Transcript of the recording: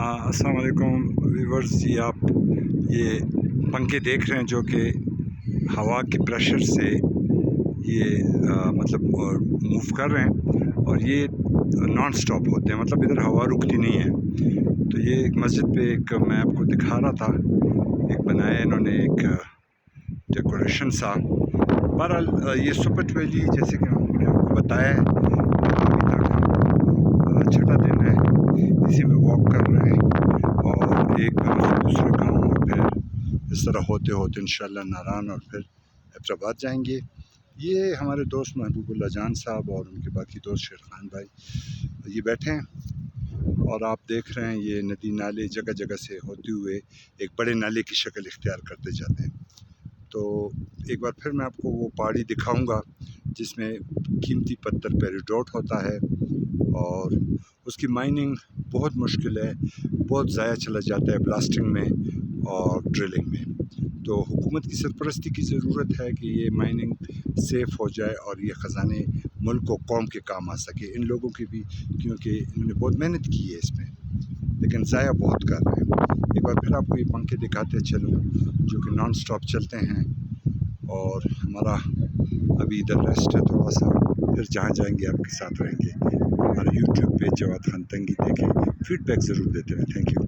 अस्सलाम वालेकुम व्यूवर्स जी। आप ये पंखे देख रहे हैं जो कि हवा के प्रेशर से ये मूव कर रहे हैं और ये नॉन स्टॉप होते हैं, मतलब इधर हवा रुकती नहीं है। तो ये एक मस्जिद पे एक मैं आपको दिखा रहा था, एक बनाया इन्होंने एक डेकोरेशन सा। बहरहाल ये सुपट वैली जैसे कि हमने आपको बताया है, छठा दिन है, इसी में वॉक कर रहे हैं और एक गाँव से दूसरे गाँव और फिर इस तरह होते होते इंशाल्लाह नारान और फिर हैदराबाद जाएंगे। ये हमारे दोस्त महबूबुल्लाह जान साहब और उनके बाकी दोस्त शेर खान भाई ये बैठे हैं और आप देख रहे हैं ये नदी नाले जगह जगह से होते हुए एक बड़े नाले की शक्ल इख्तियार करते जाते हैं। तो एक बार फिर मैं आपको वो पहाड़ी दिखाऊंगा जिसमें कीमती पत्थर पेरिडोट होता है और उसकी माइनिंग बहुत मुश्किल है, बहुत ज़ाया चला जाता है ब्लास्टिंग में और ड्रिलिंग में। तो हुकूमत की सरपरस्ती की ज़रूरत है कि ये माइनिंग सेफ़ हो जाए और ये ख़जाने मुल्क को कौम के काम आ सके, इन लोगों की भी, क्योंकि इन्होंने बहुत मेहनत की है इसमें, लेकिन ज़ाया बहुत कर रहे हैं। एक बार फिर आपको ये पंखे दिखाते चलूँ जो कि नॉन स्टॉप चलते हैं और हमारा अभी इधर रेस्ट है थोड़ा सा, फिर जहाँ जाएंगे आपके साथ रहेंगे। हमारे यूट्यूब पे जवाद खान तंगी देखें, फीडबैक ज़रूर देते हैं। Thank you.